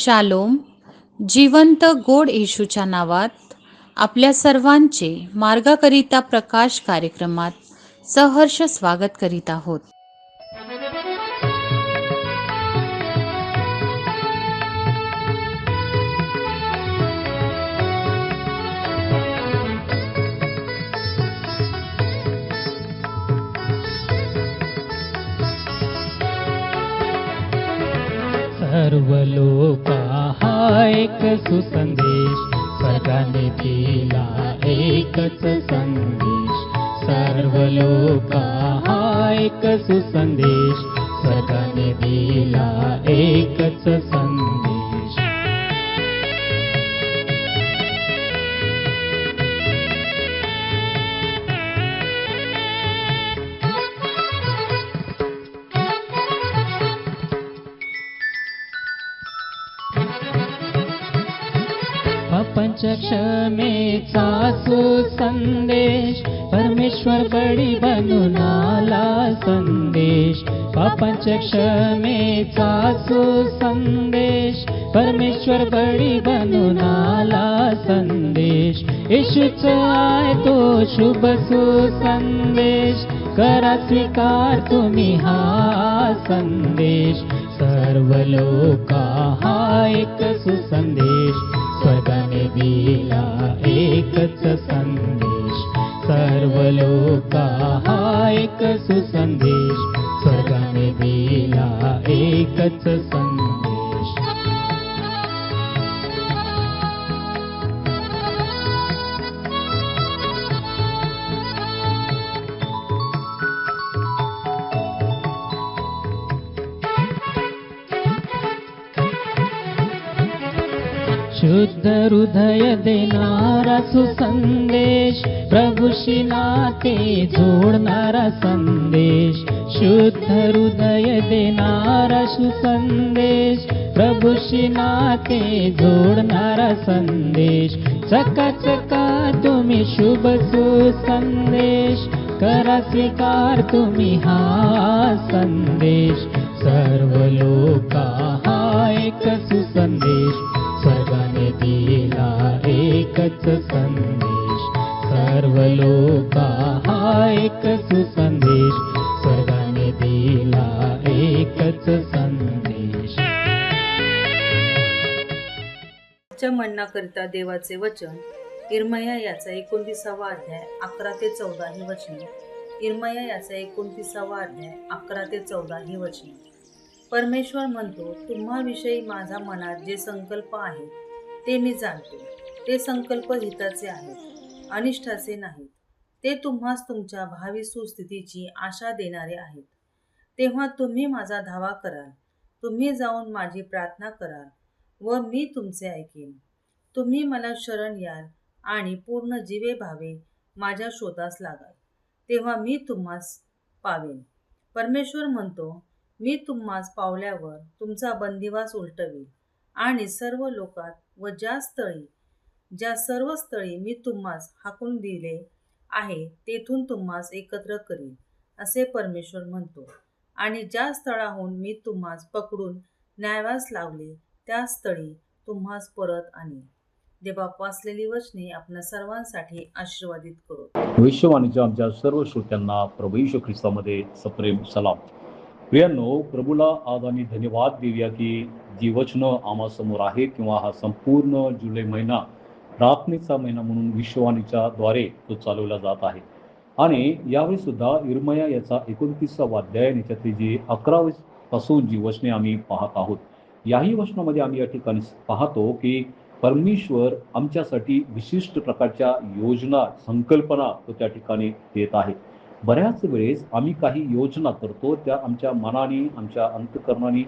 Shalom. जिवंत गोड येशूच्या नावात आपल्या सर्वांचे मार्गाकरिता प्रकाश कार्यक्रमात सहर्ष स्वागत करीत आहोत. सर्व लोका हा एक सुसंदेश, स्वर्गाने दिला एकच संदेश. सर्व लोका हा एक सुसंदेश, स्वर्गाने दिला एकच संदेश. प्रपंच क्षमेचा सुसंदेश, परमेश्वर बळी बनून आला संदेश. प्रपंच क्षमेचा सुसंदेश, परमेश्वर बळी बनून आला संदेश. येशूच आहे तो शुभ सुसंदेश, करा स्वीकार तुम्ही हा संदेश. सर्व लोका हा एक सुसंदेश, स्वर्गाने दिला एकच संदेश. सर्व लोका हा एक सुसंदेश, स्वर्गाने दिला एकच संदेश. शुद्ध हृदय देणारा सुसंदेश, प्रभूशी नाते जोडणारा संदेश. शुद्ध हृदय देणारा सुसंदेश, प्रभूशी नाते जोडणारा संदेश. चकाचका तुम्ही शुभ सुसंदेश, करा स्वीकार तुम्ही हा संदेश. सर्व लोका हा एक सुसंदेश, स्वर्गाने दिला एकच संदेश. सर्व लोका हा एक सुसंदेश, स्वर्गाने दिला एकच संदेश. च्या म्हणण्याकरिता देवाचे वचन इर्मया याचा 29वा अध्याय 11 ते 14 ही वचने. इर्मया याचा 29वा अध्याय 11 ते 14 ही वचने. परमेश्वर म्हणतो, तुम्हाविषयी माझ्या मनात जे संकल्प आहेत ते मी जाणतो. ते संकल्प हिताचे आहेत, अनिष्टाचे नाहीत. ते तुम्हास तुमच्या भावी सुस्थितीची आशा देणारे आहेत. तेव्हा तुम्ही माझा धावा कराल, तुम्ही जाऊन माझी प्रार्थना कराल व मी तुमचे ऐकेन. तुम्ही मला शरण याल आणि पूर्ण जीवे भावे माझ्या शोधास लागाल, तेव्हा मी तुम्हास पावेन. परमेश्वर म्हणतो, मी तुम्हास पावल्यावर तुमचा बंदिवास उलटवील आणि सर्व लोकात व ज्या सर्व स्थळी मी तुम्हास हाकून दिले आहे तेथून तुम्हास एकत्र करील, असे परमेश्वर म्हणतो. आणि ज्या स्थळाहून मी तुम्हास पकडून न्यायवास लावले त्या स्थळी तुम्हास परत आणीन. देवा वाचलेली वचने आपल्या सर्वांसाठी आशीर्वादित करो. विश्ववाणीच्या आमच्या सर्व श्रोत्यांना प्रभू येशू ख्रिस्तामध्ये सप्रेम सलाम. प्रियांनो, प्रभूला आज आम्ही धन्यवाद देऊया की जी वचनं आम्हासमोर आहेत किंवा हा संपूर्ण जुलै महिना प्रार्थनेचा महिना म्हणून विश्ववाणीच्या द्वारे तो चालवला जात आहे. आणि यावेळी सुद्धा इर्मया याचा 29वा अध्याय याच्यातली जी 11 पासून जी वचने आम्ही पाहत आहोत, याही वचनामध्ये आम्ही या ठिकाणी पाहतो की परमेश्वर आमच्यासाठी विशिष्ट प्रकारच्या योजना, संकल्पना तो त्या ठिकाणी देत आहे. बऱ्याच वेळेस आम्ही काही योजना करतो, त्या आमच्या मनाने, आमच्या अंतःकरणाने,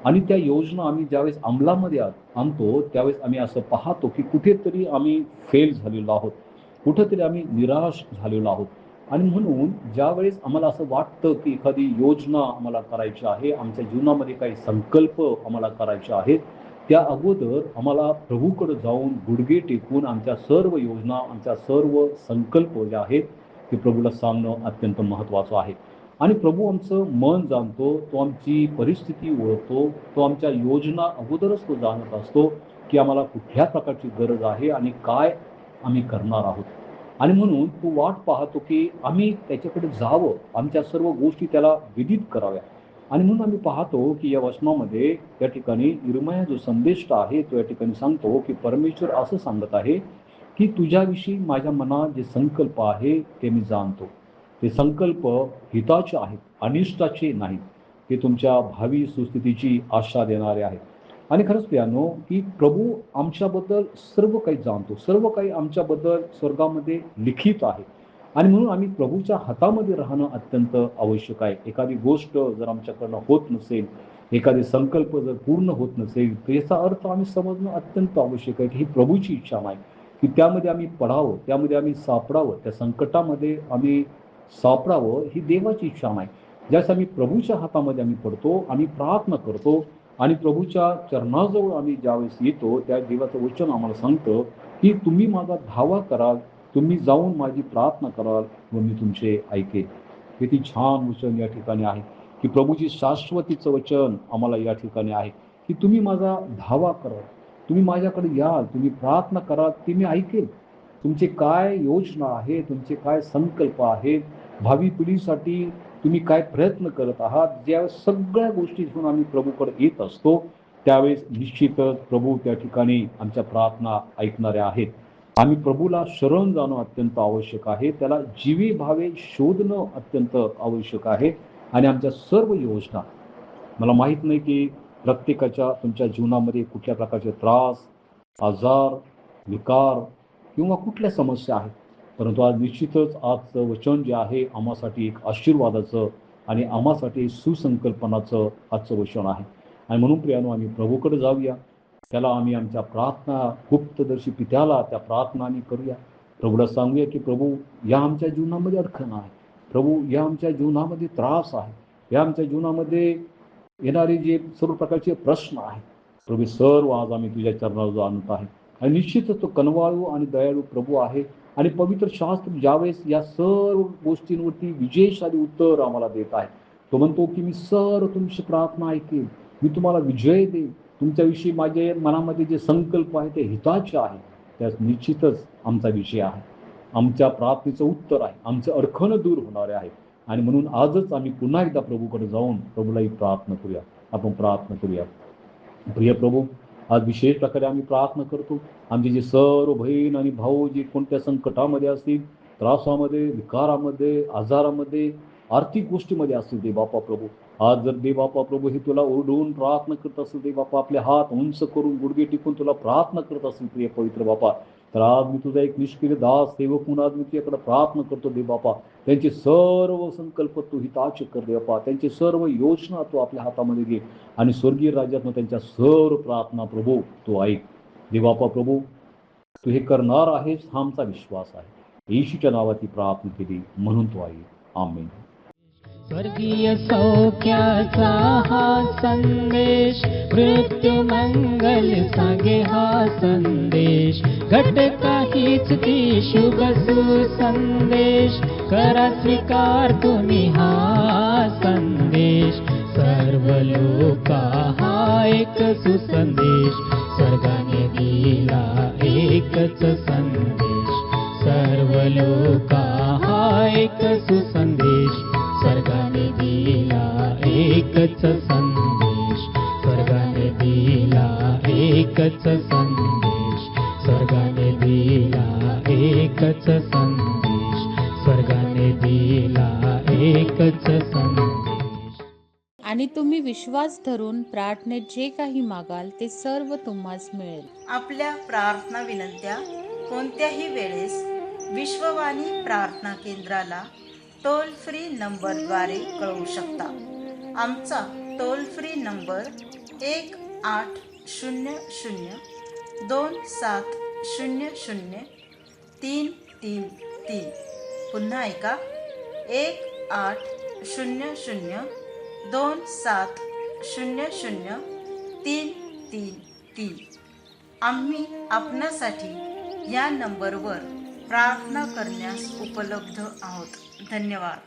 आणि त्या योजना आम्ही ज्यावेळेस अंमलामध्ये आणतो त्यावेळेस आम्ही असं पाहतो की कुठेतरी आम्ही फेल झालेलो आहोत, कुठेतरी आम्ही निराश झालेलो आहोत. आणि म्हणून ज्यावेळेस आम्हाला असं वाटतं की एखादी योजना आम्हाला करायची आहे, आमच्या जीवनामध्ये काही संकल्प आम्हाला करायचे आहेत, त्या अगोदर आम्हाला प्रभूकडे जाऊन गुडघे टेकून आमच्या सर्व योजना, आमच्या सर्व संकल्प जे आहेत ते प्रभूला सांगणं अत्यंत महत्त्वाचं आहे. आणि प्रभू आमचं मन जाणतो, तो आमची परिस्थिती ओळखतो, तो आमच्या योजना अगोदरच तो जाणत असतो की आम्हाला कुठल्या प्रकारची गरज आहे आणि काय आम्ही करणार आहोत. आणि म्हणून तो वाट पाहतो की आम्ही त्याच्याकडे जावं, आमच्या सर्व गोष्टी त्याला विदित कराव्या. आणि म्हणून आम्ही पाहतो की या वचनामध्ये त्या ठिकाणी यिर्मया जो संदेष्ट आहे तो या ठिकाणी सांगतो की परमेश्वर असं सांगत आहे की तुझ्याविषयी माझ्या मनात जे संकल्प आहे ते मी जाणतो. ते संकल्प हिताचे आहेत, अनिष्टाचे नाहीत. ते तुमच्या भावी सुस्थितीची आशा देणारे आहेत. आणि खरंच प्रियानो की प्रभू आमच्याबद्दल सर्व काही जाणतो, सर्व काही आमच्याबद्दल स्वर्गामध्ये लिखित आहे. आणि म्हणून आम्ही प्रभूच्या हातामध्ये राहणं अत्यंत आवश्यक आहे. एखादी गोष्ट जर आमच्याकडनं होत नसेल, एखादे संकल्प जर पूर्ण होत नसेल, तर याचा अर्थ आम्ही समजणं अत्यंत आवश्यक आहे की ही प्रभूची इच्छा नाही की त्यामध्ये आम्ही पडावं, त्यामध्ये आम्ही सापडावं, त्या संकटामध्ये आम्ही सापडावं, ही देवाची इच्छा नाही. ज्यावेळेस आम्ही प्रभूच्या हातामध्ये आम्ही पडतो, आम्ही प्रार्थना करतो आणि प्रभूच्या चरणाजवळ आम्ही ज्यावेळेस येतो, त्या देवाचं वचन आम्हाला सांगतं की तुम्ही माझा धावा कराल, तुम्ही जाऊन माझी प्रार्थना कराल व मी तुमचे ऐकेन. किती छान वचन या ठिकाणी आहे की प्रभूची शाश्वतीचं वचन आम्हाला या ठिकाणी आहे की तुम्ही माझा धावा कराल, तुम्ही माझ्याकडे याल, तुम्ही प्रार्थना कराल, ती मी ऐकेल. तुमचे काय योजना आहे, तुमचे काय संकल्प आहेत, भावी पिढीसाठी तुम्ही काय प्रयत्न करत आहात, ज्यावेळेस सगळ्या गोष्टी घेऊन आम्ही प्रभूकडे येत असतो, त्यावेळेस निश्चितच प्रभू त्या ठिकाणी आमच्या प्रार्थना ऐकणारे आहेत. आम्ही प्रभूला शरण जाणं अत्यंत आवश्यक आहे, त्याला जीवे भावे शोधणं अत्यंत आवश्यक आहे. आणि आमच्या सर्व योजना, मला माहीत नाही की प्रत्येकाच्या तुमच्या जीवनामध्ये कुठल्या प्रकारचे त्रास, आजार, विकार किंवा कुठल्या समस्या आहेत, परंतु आज निश्चितच आजचं वचन जे आहे आम्हासाठी एक आशीर्वादाचं आणि आम्हासाठी सुसंकल्पनाचं आजचं वचन आहे. आणि म्हणून प्रियानो आम्ही प्रभूकडे जाऊया, त्याला आम्ही आमच्या प्रार्थना गुप्तदर्शी पित्याला त्या प्रार्थना आम्ही करूया. प्रभूला सांगूया की प्रभू या आमच्या जीवनामध्ये अडचण आहे, प्रभू या आमच्या जीवनामध्ये त्रास आहे, या आमच्या जीवनामध्ये येणारे जे सर्व प्रकारचे प्रश्न आहेत, प्रभू सर्व आज आम्ही तुझ्या चरणावर आणत आहे. आणि निश्चितच तो कनवाळू आणि दयाळू प्रभू आहे. आणि पवित्र शास्त्र ज्यावेळेस या सर्व गोष्टींवरती विजयशाली उत्तर आम्हाला देत आहे, तो म्हणतो की मी सर्व तुमची प्रार्थना ऐकेल, मी तुम्हाला विजय देईल, तुमच्याविषयी माझे मनामध्ये जे संकल्प आहे ते हिताचे आहे. त्यास निश्चितच आमचा विषय आहे, आमच्या प्रार्थनेचं उत्तर आहे, आमचं अडखणं दूर होणारे आहे. आणि म्हणून आजच आम्ही पुन्हा एकदा प्रभूकडे जाऊन प्रभूलाही प्रार्थना करूया. आपण प्रार्थना करूया. प्रिय प्रभू, आज विशेष प्रकारे आम्ही प्रार्थना करतो, आमचे जे सर्व बहीण आणि भाऊ जे कोणत्या संकटामध्ये असतील, त्रासामध्ये, विकारामध्ये, आजारामध्ये, आर्थिक गोष्टीमध्ये असतील दे बापा प्रभू, आज जर दे बापा प्रभू हे तुला ओरडून प्रार्थना करत असेल दे बापा, आपले हात उंच करून गुडघे टिकून तुला प्रार्थना करत असेल प्रिय पवित्र बापा, तर आज मी तुझा एक निष्क्रिय दास सेवक म्हणून आज मी तुझ्याकडे प्रार्थना करतो दे बापा. त्यांचे सर्व संकल्प तू हिताचे कर दे बापा, त्यांची सर्व योजना तू आपल्या हातामध्ये घे आणि स्वर्गीय राज्यात त्यांच्या सर्व प्रार्थना प्रभू तू ऐक दे बापा प्रभू. तू हे करणार आहेस हा आमचा विश्वास आहे. येशूच्या नावात ही प्रार्थना केली म्हणून तू ऐक. आमेन. स्वर्गीय सौख्याचा हा संदेश, मृत्यू मंगल सांगे हा संदेश, घटका हीच ती शुभ सुसंदेश, करा स्वीकार तुम्ही हा संदेश. सर्व लोका हा एक सुसंदेश, स्वर्गाने दिला एकच संदेश. सर्व लोका हा एक सुसंदेश, स्वर्गाने दिला एकच संदेश. स्वर्गाने दिला एकच संदेश, स्वर्गाने दिला एकच संदेश, स्वर्गाने दिला एकच संदेश. आणि तुम्ही विश्वास धरून प्रार्थनेत जे काही मागाल ते सर्व तुम्हास मिळेल. आपल्या प्रार्थना विनंत्या कोणत्याही वेळेस विश्ववाणी प्रार्थना केंद्राला टोल फ्री नंबरद्वारे कळवू शकता. आमचा टोल फ्री नंबर 1-800-2700-333. पुन्हा ऐका, 1-800-2700-333. आम्ही आपणासाठी या नंबरवर प्रार्थना करण्यास उपलब्ध आहोत. धन्यवाद.